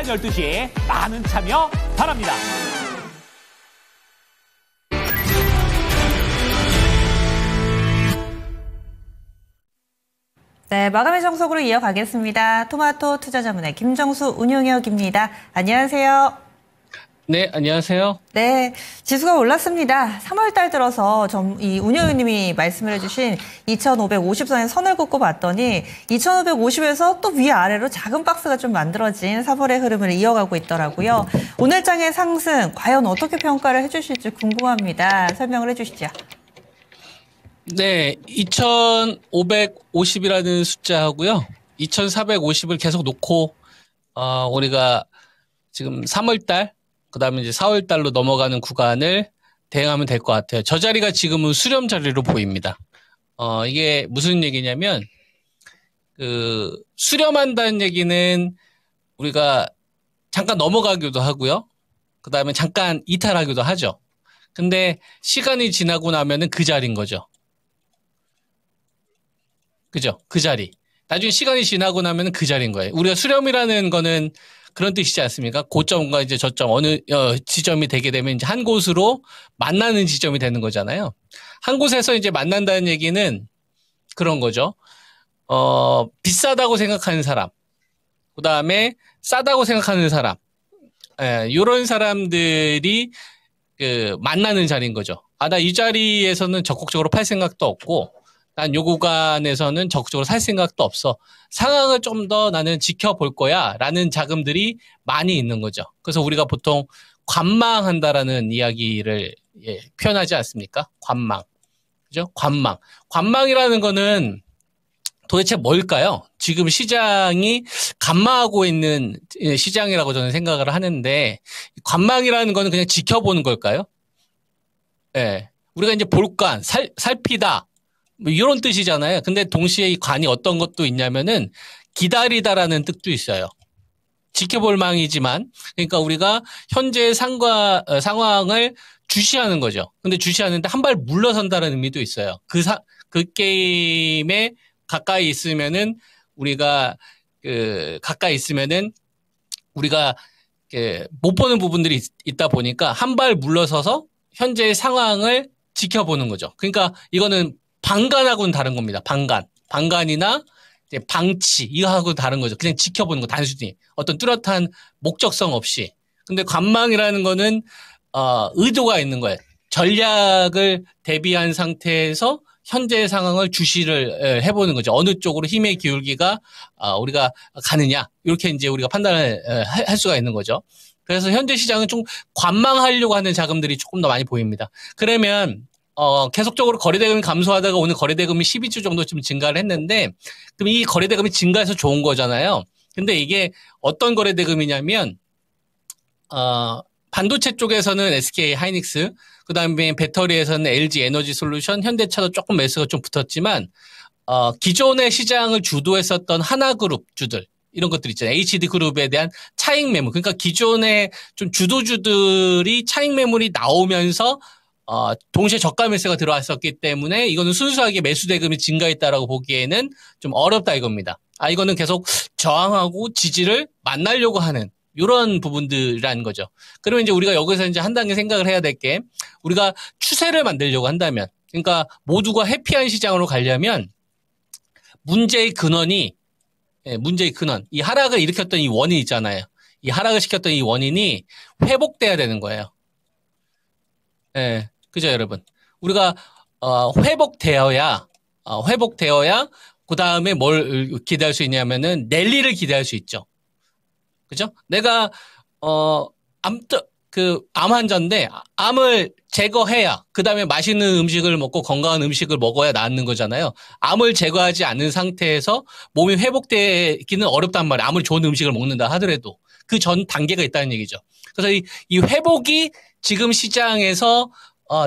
오전 12시 많은 참여 바랍니다. 네, 마감의 정석으로 이어가겠습니다. 토마토 투자자문의 김정수 운용역입니다. 안녕하세요. 네, 안녕하세요. 네, 지수가 올랐습니다. 3월달 들어서 이 운영위님이 말씀을 해주신 2,550선에 선을 긋고 봤더니 2,550에서 또 위아래로 작은 박스가 좀 만들어진 3월의 흐름을 이어가고 있더라고요. 오늘 장의 상승 과연 어떻게 평가를 해주실지 궁금합니다. 설명을 해주시죠. 네, 2,550이라는 숫자하고요. 2,450을 계속 놓고 우리가 지금 3월달 그다음에 이제 4월달로 넘어가는 구간을 대응하면 될 것 같아요. 저 자리가 지금은 수렴 자리로 보입니다. 이게 무슨 얘기냐면 수렴한다는 얘기는 우리가 잠깐 넘어가기도 하고요. 그다음에 잠깐 이탈하기도 하죠. 근데 시간이 지나고 나면은 그 자리인 거죠. 그죠? 그 자리. 나중에 시간이 지나고 나면 그 자리인 거예요. 우리가 수렴이라는 거는 그런 뜻이지 않습니까? 고점과 이제 저점, 어느 지점이 되게 되면 이제 한 곳으로 만나는 지점이 되는 거잖아요. 한 곳에서 이제 만난다는 얘기는 그런 거죠. 비싸다고 생각하는 사람, 그 다음에 싸다고 생각하는 사람, 요런 사람들이 만나는 자리인 거죠. 나 이 자리에서는 적극적으로 팔 생각도 없고, 난 요 구간에서는 적극적으로 살 생각도 없어. 상황을 좀 더 나는 지켜볼 거야. 라는 자금들이 많이 있는 거죠. 그래서 우리가 보통 관망한다라는 이야기를 표현하지 않습니까? 관망. 그죠? 관망. 관망이라는 거는 도대체 뭘까요? 지금 시장이 관망하고 있는 시장이라고 저는 생각을 하는데, 관망이라는 거는 그냥 지켜보는 걸까요? 예. 우리가 이제 볼관, 살피다. 뭐 이런 뜻이잖아요. 근데 동시에 이 관이 어떤 것도 있냐면은 기다리다라는 뜻도 있어요. 지켜볼 망이지만, 그러니까 우리가 현재의 상황을 주시하는 거죠. 근데 주시하는데 한 발 물러선다는 의미도 있어요. 그 게임에 가까이 있으면은 우리가 못 보는 부분들이 있다 보니까 한 발 물러서서 현재의 상황을 지켜보는 거죠. 그러니까 이거는 방관하고는 다른 겁니다. 방관이나 이제 방치 이거하고는 다른 거죠. 그냥 지켜보는 거 단순히 어떤 뚜렷한 목적성 없이. 근데 관망이라는 거는 의도가 있는 거예요. 전략을 대비한 상태에서 현재의 상황을 주시를 해보는 거죠. 어느 쪽으로 힘의 기울기가 우리가 가느냐 이렇게 이제 우리가 판단을 할 수가 있는 거죠. 그래서 현재 시장은 좀 관망하려고 하는 자금들이 조금 더 많이 보입니다. 그러면 계속적으로 거래대금이 감소하다가 오늘 거래대금이 12주 정도 좀 증가를 했는데, 그럼 이 거래대금이 증가해서 좋은 거잖아요. 근데 이게 어떤 거래대금이냐면, 반도체 쪽에서는 SK 하이닉스, 그 다음에 배터리에서는 LG 에너지 솔루션, 현대차도 조금 매수가 좀 붙었지만, 기존의 시장을 주도했었던 하나그룹 주들, 이런 것들 있잖아요. HD 그룹에 대한 차익 매물. 그러니까 기존의 좀 주도주들이 차익 매물이 나오면서 동시에 저가 매수가 들어왔었기 때문에 이거는 순수하게 매수 대금이 증가했다라고 보기에는 좀 어렵다 이겁니다. 이거는 계속 저항하고 지지를 만나려고 하는 이런 부분들이라는 거죠. 그러면 이제 우리가 여기서 이제 한 단계 생각을 해야 될 게, 우리가 추세를 만들려고 한다면, 그러니까 모두가 해피한 시장으로 가려면 문제의 근원, 이 하락을 일으켰던 이 원인 있잖아요. 이 하락을 시켰던 이 원인이 회복돼야 되는 거예요. 예, 그죠, 여러분? 우리가, 회복되어야, 그 다음에 뭘 기대할 수 있냐면은, 랠리를 기대할 수 있죠. 그죠? 내가, 암 환자인데, 암을 제거해야, 그 다음에 맛있는 음식을 먹고 건강한 음식을 먹어야 낫는 거잖아요. 암을 제거하지 않는 상태에서 몸이 회복되기는 어렵단 말이에요. 아무리 좋은 음식을 먹는다 하더라도. 그 전 단계가 있다는 얘기죠. 그래서 이 회복이 지금 시장에서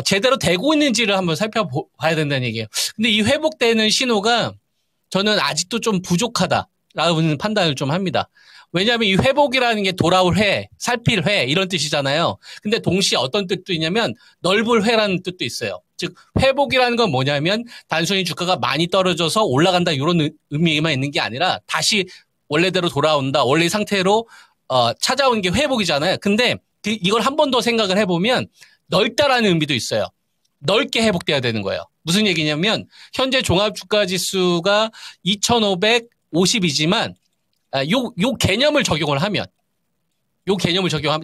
제대로 되고 있는지를 한번 살펴봐야 된다는 얘기예요. 근데 이 회복되는 신호가 저는 아직도 좀 부족하다라는 판단을 좀 합니다. 왜냐하면 이 회복이라는 게 돌아올 회, 살필 회 이런 뜻이잖아요. 근데 동시에 어떤 뜻도 있냐면 넓을 회라는 뜻도 있어요. 즉 회복이라는 건 뭐냐면 단순히 주가가 많이 떨어져서 올라간다 이런 의미만 있는 게 아니라 다시 원래대로 돌아온다, 원래 상태로 찾아온 게 회복이잖아요. 근데 이걸 한 번 더 생각을 해보면 넓다라는 의미도 있어요. 넓게 회복돼야 되는 거예요. 무슨 얘기냐면 현재 종합주가지수가 2,550이지만 요 개념을 적용을 하면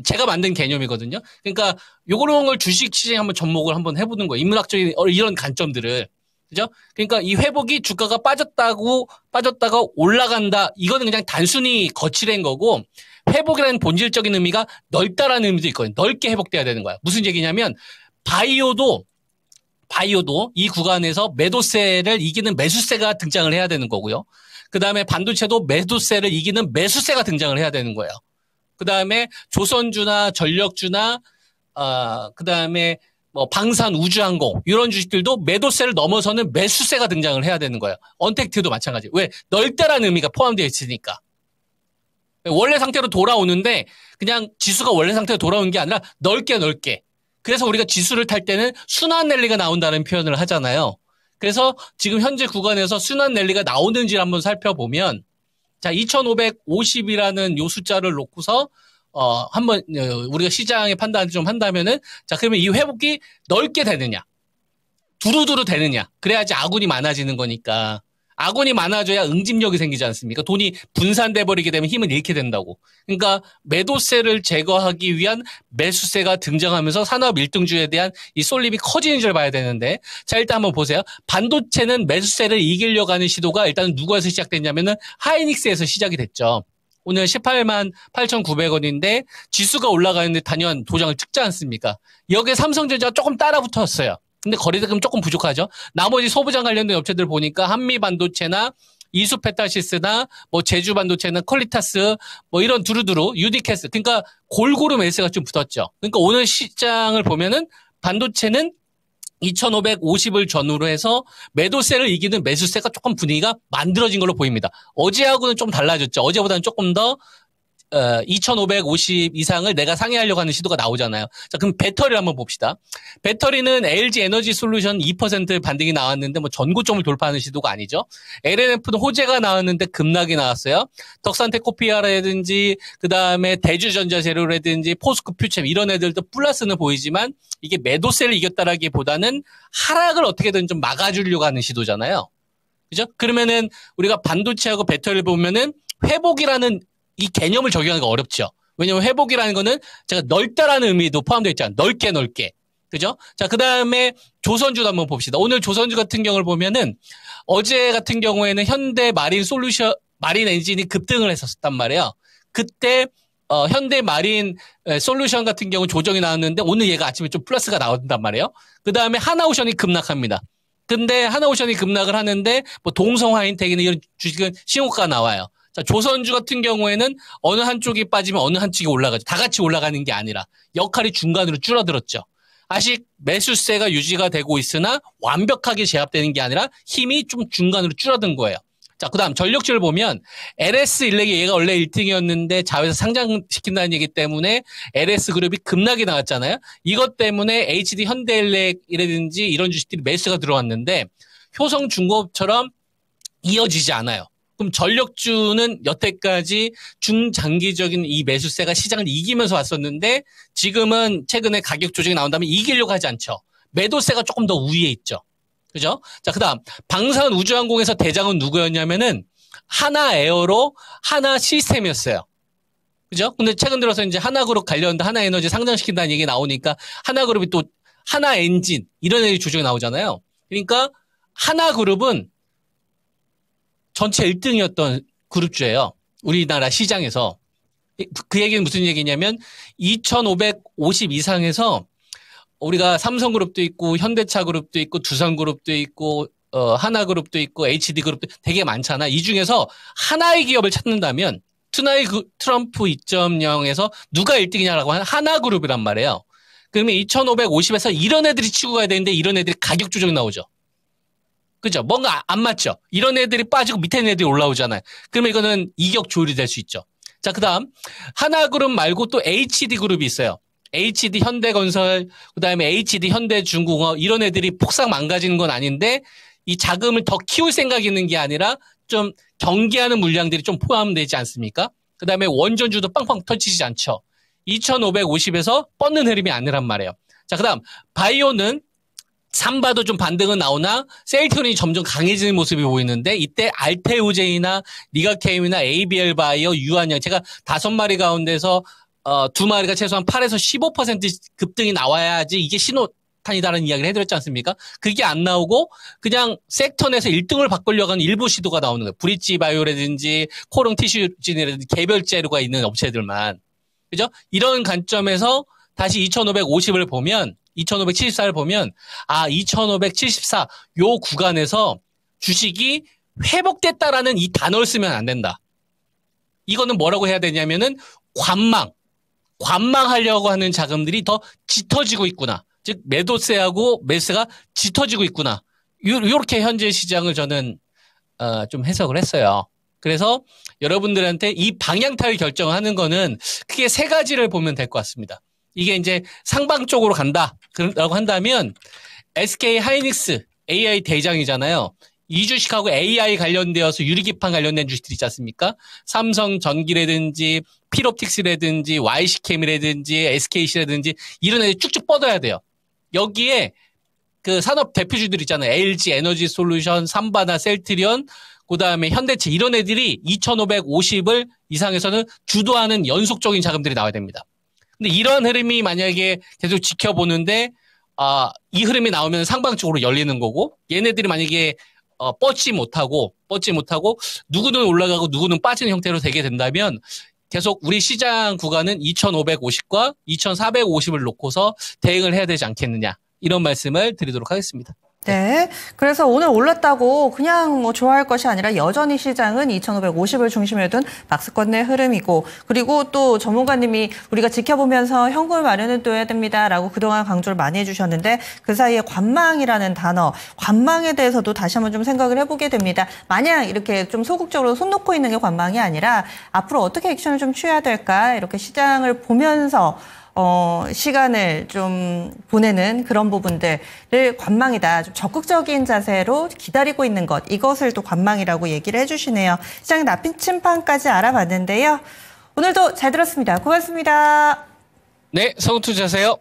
제가 만든 개념이거든요. 그러니까 요런 걸 주식 시장에 한번 접목을 한번 해보는 거예요. 인문학적인 이런 관점들을. 그죠? 그러니까 이 회복이 주가가 빠졌다가 올라간다. 이거는 그냥 단순히 거칠은 거고 회복이라는 본질적인 의미가 넓다라는 의미도 있거든요. 넓게 회복돼야 되는 거야. 무슨 얘기냐면 바이오도 이 구간에서 매도세를 이기는 매수세가 등장을 해야 되는 거고요. 그 다음에 반도체도 매도세를 이기는 매수세가 등장을 해야 되는 거예요. 그 다음에 조선주나 전력주나, 그 다음에 뭐 방산, 우주항공 이런 주식들도 매도세를 넘어서는 매수세가 등장을 해야 되는 거예요. 언택트도 마찬가지. 왜? 넓다라는 의미가 포함되어 있으니까. 원래 상태로 돌아오는데 그냥 지수가 원래 상태로 돌아오는 게 아니라 넓게. 그래서 우리가 지수를 탈 때는 순환 랠리가 나온다는 표현을 하잖아요. 그래서 지금 현재 구간에서 순환 랠리가 나오는지를 한번 살펴보면 자, 2,550이라는 요 숫자를 놓고서 한번 우리가 시장의 판단을 좀 한다면은 자, 그러면 이 회복이 넓게 되느냐? 두루두루 되느냐? 그래야지 아군이 많아지는 거니까. 아군이 많아져야 응집력이 생기지 않습니까? 돈이 분산돼 버리게 되면 힘을 잃게 된다고. 그러니까 매도세를 제거하기 위한 매수세가 등장하면서 산업 1등주에 대한 이 쏠림이 커지는 줄 봐야 되는데 자, 일단 한번 보세요. 반도체는 매수세를 이기려고 하는 시도가 일단 누구에서 시작됐냐면은 하이닉스에서 시작이 됐죠. 오늘 18만 8,900원인데 지수가 올라가는데 단연 도장을 찍지 않습니까? 여기에 삼성전자가 조금 따라 붙었어요. 근데 거래대금 조금 부족하죠. 나머지 소부장 관련된 업체들 보니까 한미반도체나 이수페타시스나 뭐 제주반도체나 퀄리타스 뭐 이런 두루두루 유니캐스 그러니까 골고루 매수가 좀 붙었죠. 그러니까 오늘 시장을 보면은 반도체는 2,550을 전후로 해서 매도세를 이기는 매수세가 조금 분위기가 만들어진 걸로 보입니다. 어제하고는 좀 달라졌죠. 어제보다는 조금 더 2,550 이상을 내가 상회하려고 하는 시도가 나오잖아요. 자, 그럼 배터리를 한번 봅시다. 배터리는 LG 에너지 솔루션 2% 반등이 나왔는데 뭐 전고점을 돌파하는 시도가 아니죠. LNF는 호재가 나왔는데 급락이 나왔어요. 덕산테코피아라든지 그다음에 대주전자재료라든지 포스코 퓨챔 이런 애들도 플러스는 보이지만 이게 매도세를 이겼다라기보다는 하락을 어떻게든 좀 막아주려고 하는 시도잖아요. 그죠? 그러면은 우리가 반도체하고 배터리를 보면은 회복이라는 이 개념을 적용하기가 어렵죠. 왜냐하면 회복이라는 거는 제가 넓다라는 의미도 포함되어 있잖아요. 넓게. 그죠? 자, 그 다음에 조선주도 한번 봅시다. 오늘 조선주 같은 경우를 보면은 어제 같은 경우에는 현대 마린 엔진이 급등을 했었단 말이에요. 그때 현대 마린 솔루션 같은 경우 조정이 나왔는데 오늘 얘가 아침에 좀 플러스가 나온단 말이에요. 그 다음에 하나오션이 급락합니다. 근데 하나오션이 급락을 하는데 뭐 동성화인텍이나 이런 주식은 신호가 나와요. 자, 조선주 같은 경우에는 어느 한쪽이 빠지면 어느 한쪽이 올라가죠. 다 같이 올라가는 게 아니라 역할이 중간으로 줄어들었죠. 아직 매수세가 유지가 되고 있으나 완벽하게 제압되는 게 아니라 힘이 좀 중간으로 줄어든 거예요. 자, 그 다음 전력주를 보면 LS일렉이 얘가 원래 1등이었는데 자회사 상장시킨다는 얘기 때문에 LS그룹이 급락이 나왔잖아요. 이것 때문에 HD 현대일렉이라든지 이런 주식들이 매수가 들어왔는데 효성중공업처럼 이어지지 않아요. 그럼 전력주는 여태까지 중장기적인 이 매수세가 시장을 이기면서 왔었는데 지금은 최근에 가격 조정이 나온다면 이기려고 하지 않죠. 매도세가 조금 더 우위에 있죠. 그죠? 자, 그 다음 방산 우주항공에서 대장은 누구였냐면은 하나에어로 하나시스템이었어요. 그죠? 근데 최근 들어서 이제 하나그룹 관련된 하나에너지 상장시킨다는 얘기 나오니까 하나그룹이 또 하나엔진 이런 애들이 조정이 나오잖아요. 그러니까 하나그룹은 전체 1등이었던 그룹주예요. 우리나라 시장에서. 그 얘기는 무슨 얘기냐면 2,550 이상에서 우리가 삼성그룹도 있고 현대차그룹도 있고 두산그룹도 있고 하나그룹도 있고 HD그룹도 되게 많잖아. 이 중에서 하나의 기업을 찾는다면 트럼프 2.0에서 누가 1등이냐라고 하는 하나그룹이란 말이에요. 그러면 2,550에서 이런 애들이 치고 가야 되는데 이런 애들이 가격 조정이 나오죠. 그죠? 뭔가 안 맞죠? 이런 애들이 빠지고 밑에 있는 애들이 올라오잖아요. 그러면 이거는 이격 조율이 될 수 있죠. 자, 그 다음 하나그룹 말고 또 HD그룹이 있어요. HD 현대건설, 그 다음에 HD 현대중공업 이런 애들이 폭삭 망가지는 건 아닌데 이 자금을 더 키울 생각이 있는 게 아니라 좀 경계하는 물량들이 좀 포함되지 않습니까? 그다음에 원전주도 빵빵 터지지 않죠. 2550에서 뻗는 흐름이 아니란 말이에요. 자, 그다음 바이오는 삼바도 좀 반등은 나오나 셀트론이 점점 강해지는 모습이 보이는데 이때 알테오제이나 리가케임이나 ABL 바이오, 유한양 제가 5마리 가운데서 2마리가 최소한 8에서 15% 급등이 나와야지 이게 신호탄이다라는 이야기를 해드렸지 않습니까? 그게 안 나오고 그냥 섹터 내에서 1등을 바꾸려고 하는 일부 시도가 나오는 거예요. 브릿지 바이오라든지 코롱 티슈진이라든지 개별 재료가 있는 업체들만. 그죠? 이런 관점에서 다시 2550을 보면 2574를 보면 2574 요 구간에서 주식이 회복됐다라는 이 단어를 쓰면 안 된다. 이거는 뭐라고 해야 되냐면은 관망하려고 하는 자금들이 더 짙어지고 있구나. 즉 매도세하고 매수가 짙어지고 있구나. 요렇게 현재 시장을 저는 좀 해석을 했어요. 그래서 여러분들한테 이 방향타를 결정하는 거는 크게 3가지를 보면 될 것 같습니다. 이게 이제 상방 쪽으로 간다라고 한다면 SK 하이닉스 AI 대장이잖아요. 이 주식하고 AI 관련되어서 유리기판 관련된 주식들이 있지 않습니까? 삼성전기라든지 필옵틱스라든지 YC캠이라든지 SKC라든지 이런 애들 쭉쭉 뻗어야 돼요. 여기에 그 산업 대표주들 있잖아요. LG 에너지 솔루션, 삼바나 셀트리온, 그다음에 현대차 이런 애들이 2550을 이상에서는 주도하는 연속적인 자금들이 나와야 됩니다. 근데 이런 흐름이 만약에 계속 지켜보는데 이 흐름이 나오면 상방 쪽으로 열리는 거고 얘네들이 만약에 뻗지 못하고 누구는 올라가고 누구는 빠지는 형태로 되게 된다면 계속 우리 시장 구간은 2550과 2450을 놓고서 대응을 해야 되지 않겠느냐 이런 말씀을 드리도록 하겠습니다. 네. 그래서 오늘 올랐다고 그냥 뭐 좋아할 것이 아니라 여전히 시장은 2550을 중심으로 둔 박스권 내 흐름이고 그리고 또 전문가님이 우리가 지켜보면서 현금을 마련해 둬야 됩니다라고 그동안 강조를 많이 해주셨는데 그 사이에 관망이라는 단어, 관망에 대해서도 다시 한번 좀 생각을 해보게 됩니다. 마냥 이렇게 좀 소극적으로 손 놓고 있는 게 관망이 아니라 앞으로 어떻게 액션을 좀 취해야 될까 이렇게 시장을 보면서 시간을 좀 보내는 그런 부분들을 관망이다. 좀 적극적인 자세로 기다리고 있는 것. 이것을 또 관망이라고 얘기를 해주시네요. 시장의 나침판까지 알아봤는데요. 오늘도 잘 들었습니다. 고맙습니다. 네, 성투자세요.